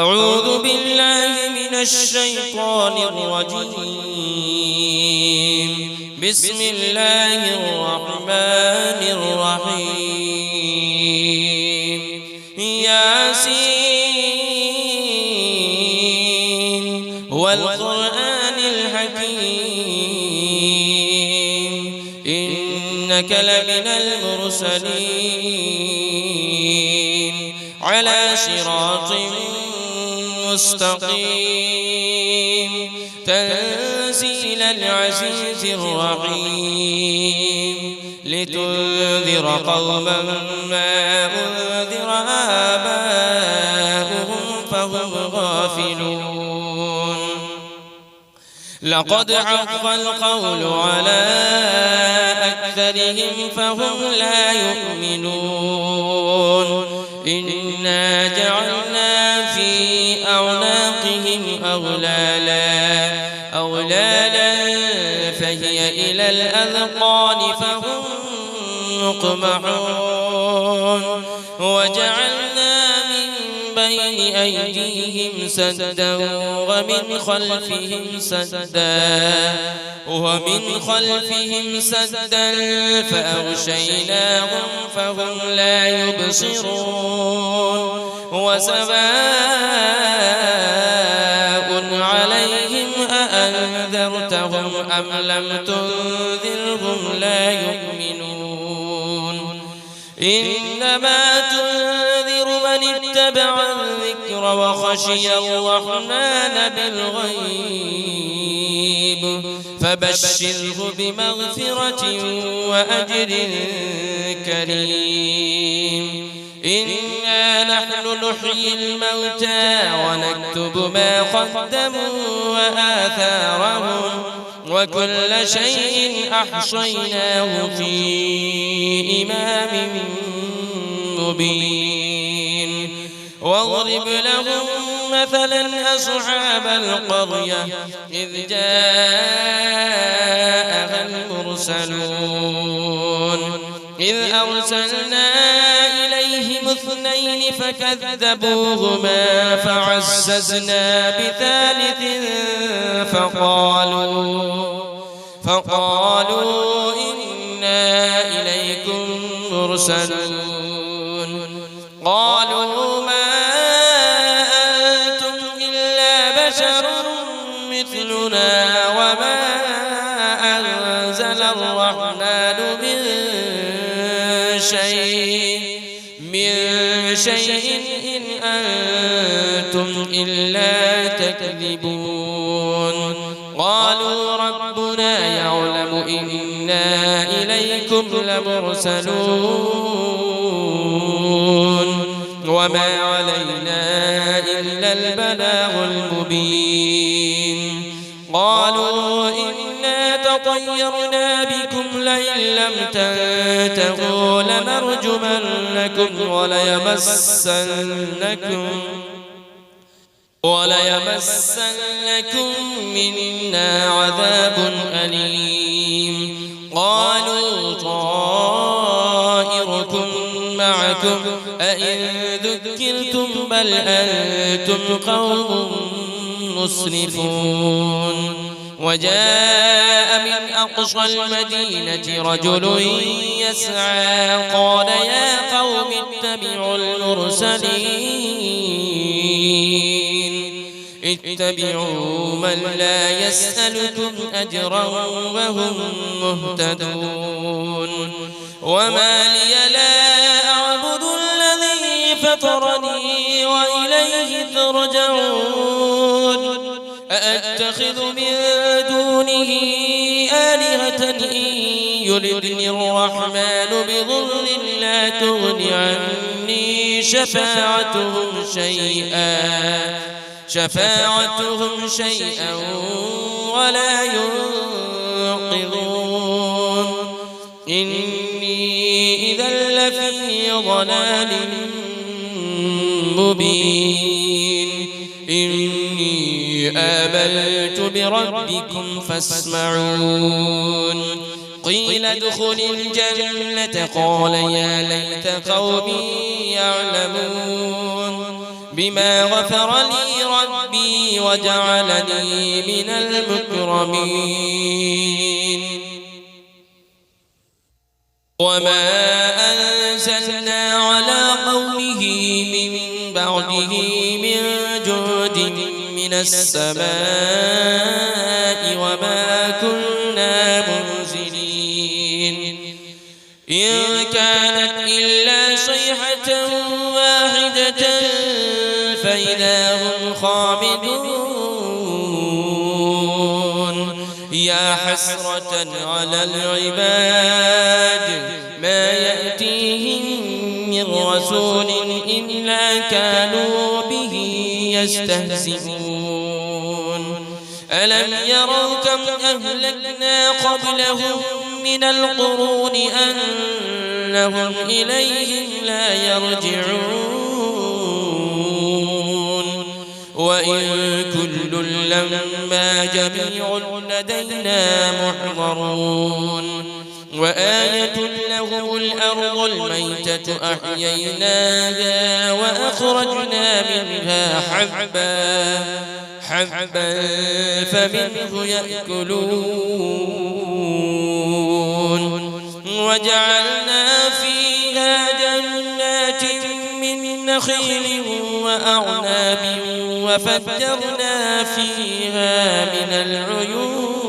أعوذ بالله من الشيطان الرجيم. بسم الله الرحمن الرحيم. ياسين والقرآن الحكيم إنك لمن المرسلين على صراط مستقيم تنزيل العزيز الرحيم لتنذر قوما ما أنذر آباؤهم فهم غافلون. لقد حق القول على أكثرهم فهم لا يؤمنون. إنا جعلنا في أعناقهم أغلالا فهي إلى الأذقان فهم مقمحون. وجعلنا من بين أيديهم سدا ومن خلفهم سدا فأغشيناهم فهم لا يبصرون. وسواء عليهم أأنذرتهم أم لم تنذرهم لا يؤمنون. إنما تنذر من اتبع الذكر وخشي الرحمن بالغيب فبشره بمغفرة وأجر كريم. إنا نحن نحيي الموتى ونكتب ما قدموا وآثارهم وكل شيء أحصيناه في إمام مبين. واضرب لهم مثلا أصحاب القرية إذ جاءها المرسلون إذ أرسلنا إليهم 2 فكذبوهما فعززنا بثالث فقالوا إنا إليكم مرسلون. قالوا ما أنتم إلا بشر مثلنا وما أنزل الرحمن من شيء إن أنتم إلا تكذبون. قالوا ربنا يعلم إنا إليكم لمرسلون وما علينا إلا البلاغ المبين. قالوا إنا تطيرنا بكم لئن لم تنتهوا لنرجمنكم وليمسنكم منا عذاب أليم. قالوا طائركم معكم أئن ذكرتم بل أنتم قوم مسرفون. وجاء من أقصى المدينة رجل يسعى قال يا قوم اتبعوا من لا يسألكم أجرا وهم مهتدون. وما لي لا أعبد الذي فطرني وإليه ترجعون. أأتخذ من دونه آلهة إن يردني الرحمن بضر لا تغن عني شفاعتهم شيئا ولا ينقذون. إني إذا لفي ضلال مبين. إني آمنت بربكم فاسمعون. قيل ادخل الجنة قال يا ليت قومي يعلمون. بما غفر لي ربي وجعلني من المكرمين وما أنزلنا على قومه من بعده من جود من السماء وما كنا منزلين إن كانت إلا صيحة واحدة فإذا هم خامدون يا حسرة على العباد ما يأتيهم من رسول إلا كانوا به يستهزئون ألم يروا كم أهلكنا قبلهم من القرون أنهم إليهم لا يرجعون وإن كل لما جميع لدينا محضرون وآية لهم الأرض الميتة أحييناها وأخرجنا منها حبا فمنه يأكلون وجعلنا فيها جنات من نخيل وأعناب وفجرنا فيها من العيون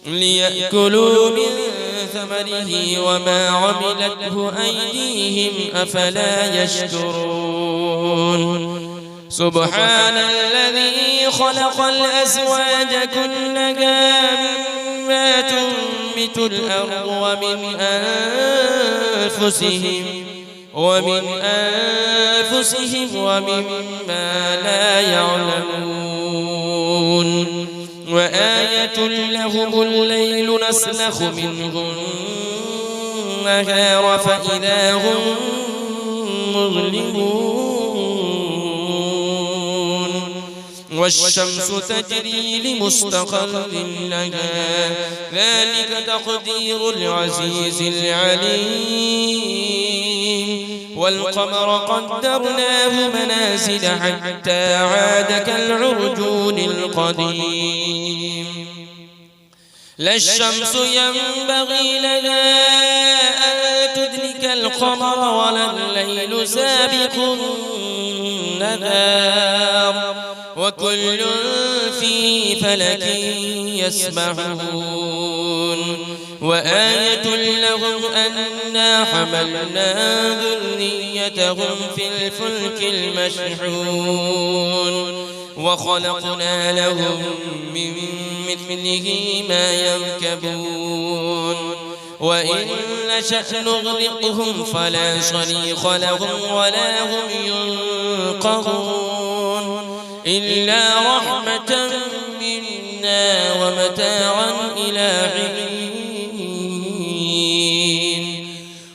ليأكلوا من ثمره وما عملته أيديهم أفلا يشكرون سبحان الذي خلق الأزواج كلها مما تنبت الأرض ومن أنفسهم ومما لا يعلمون وآية لهم الليل نسلخ منه النهار فإذا هم مظلمون والشمس تجري لمستقر لها ذلك تقدير العزيز العليم والقمر قدرناه منازل حتى عاد كالعرجون القديم لا الشمس ينبغي لها أن تدرك القمر ولا الليل سابق النهار وكل في فلك يسبحون وآية لهم أنا حملنا ذريتهم في الفلك المشحون وخلقنا لهم من مثله ما يركبون وإن نشأ نغرقهم فلا صريخ لهم ولا هم ينقذون إلا رحمة منا ومتاعا إلى حين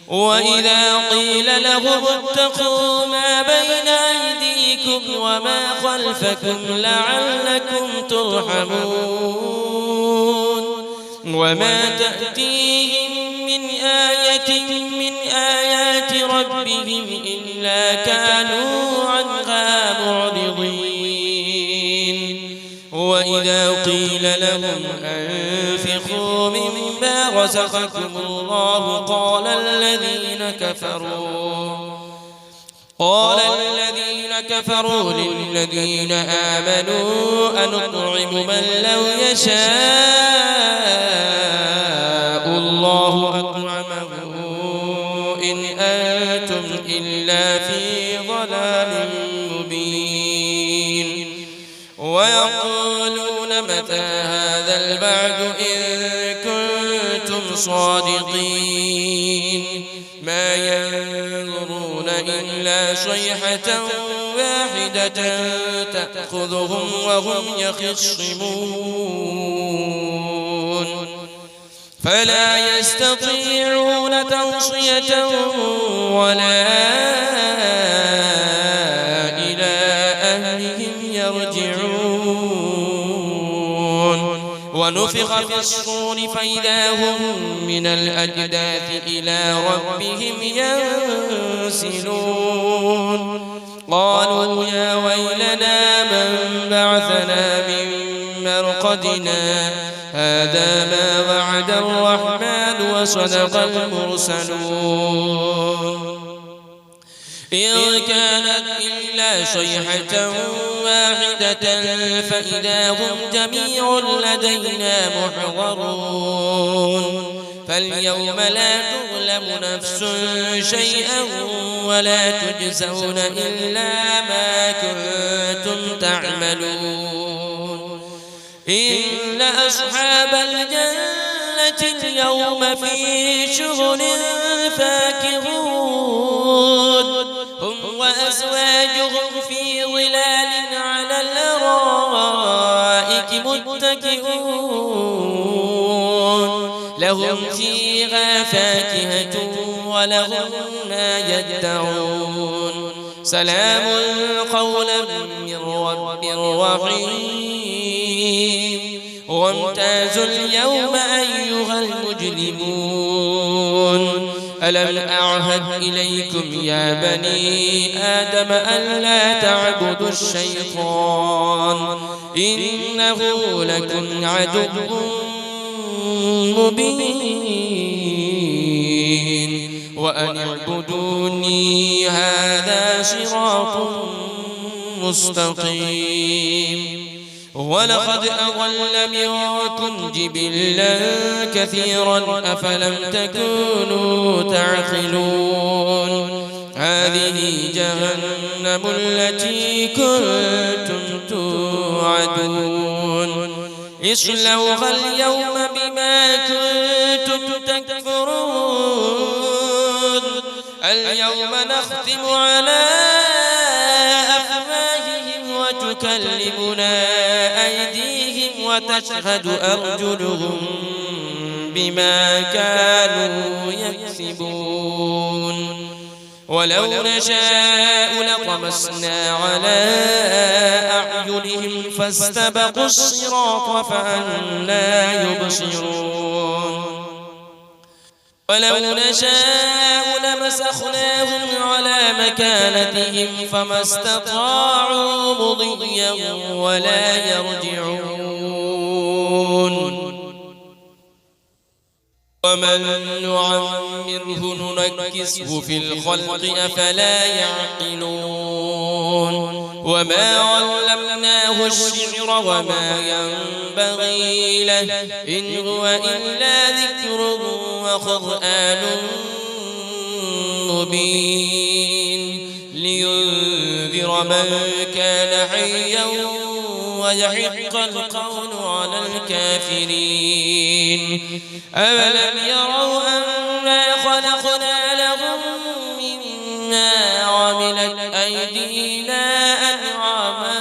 وإذا قيل لهم اتقوا ما بين أيديكم وما خلفكم لعلكم ترحمون وما تأتيهم من آية من آيات ربهم إلا كانوا عنها معرضين وإذا قيل لهم أنفقوا مما رزقكم الله قال الذين كفروا للذين آمنوا أنطعم من لو يشاء الله أطعمه إن أنتم إلا في ضلال مبين ويقولون متى هذا البعد إن كنتم صادقين ما ينظرون إلا صيحة واحدة تأخذهم وهم يخصمون فلا يستطيعون توصية ولا إلى أهلهم يرجعون ونفخ في الصور فإذا هم من الأجداث إلى ربهم ينسلون قالوا يا ويلنا من بعثنا من مرقدنا هذا ما وعد الرحمن وصدق المرسلون إن كانت إلا صيحة واحدة فإذا هم جميع لدينا محضرون فاليوم لا تظلم نفس شيئا ولا تجزون إلا ما كنتم تعملون إن أصحاب الجنة اليوم في شغل فاكهون هم وأزواجهم في ظلال على الأرائك متكئون لهم فيها فاكهة ولهم ما يدعون سلام قولا من رب رحيم وامتازوا اليوم أيها المجرمون ألم أعهد إليكم يا بني آدم ألا تعبدوا الشيطان إنه لكم عدو مبين وأن اعبدوني هذا صراط مستقيم ولقد أضل منكم جبلا كثيرا أفلم تكونوا تعقلون هذه جهنم التي كنتم توعدون اصلوها اليوم بما كنتم تكفرون اليوم نختم على أفواههم وتكلمنا أيديهم وتشهد أرجلهم بما كانوا يكسبون ولو نشاء لطمسنا على أعينهم فاستبقوا الصراط فأنى يبصرون ولو نشاء لمسخناهم على مكانتهم فما استطاعوا مضيا ولا يرجعون ومن نعمره ننكسه في الخلق أفلا يعقلون وما علمناه الشعر وما ينبغي له إن هو إلا ذكر وقرآن مبين لينذر من كان حيا ويحق القول على الكافرين أولم يروا أنا خلقنا لهم مما عملت أيدينا أنعاما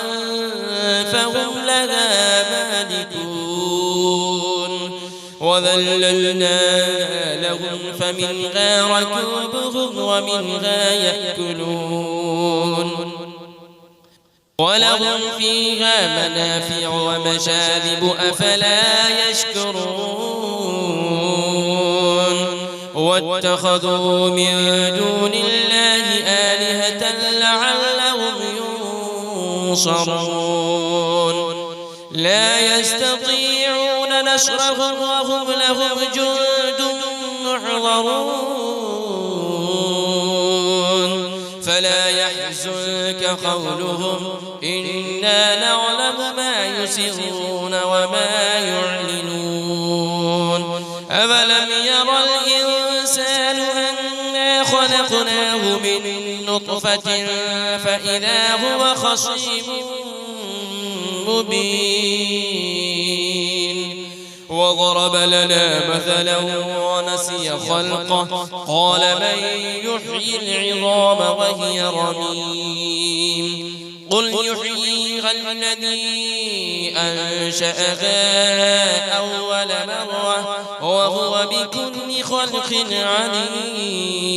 فهم لها مالكون وذللناها لهم فمنها ركوبهم ومنها يأكلون ولهم فيها منافع ومشارب أفلا يشكرون واتخذوا من دون الله آلهة لعلهم ينصرون لا يستطيعون نصرهم وهم لهم جند محضرون فلا يحزنك قولهم إنا نعلم ما يسرون وما يعلنون أولم يرى الإنسان أنا خلقناه من نطفة فإذا هو خصيم مبين وضرب لنا مثلا ونسي خلقه قال من يحيي العظام وهي رميم قل يحييها الذي أنشأها أول مرة وهو بكل خلق عليم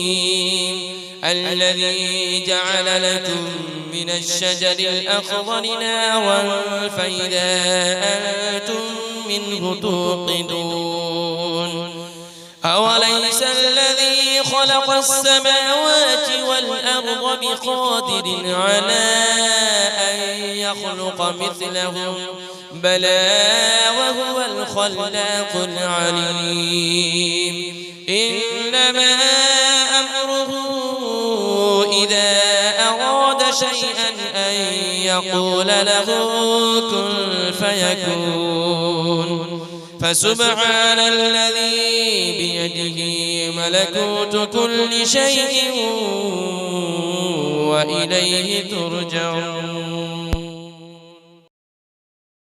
الذي جعل لكم من الشجر الأخضر نارا فإذا أنتم منه توقدون أوليس الذي خلق السماوات والأرض بقادر على أن يخلق مثلهم بلى وهو الخلاق العليم إنما أمره إذا أراد شيئا أن يقول له كن فيكون فسبحان الذي بيده ملكوت كل شيء وإليه ترجعون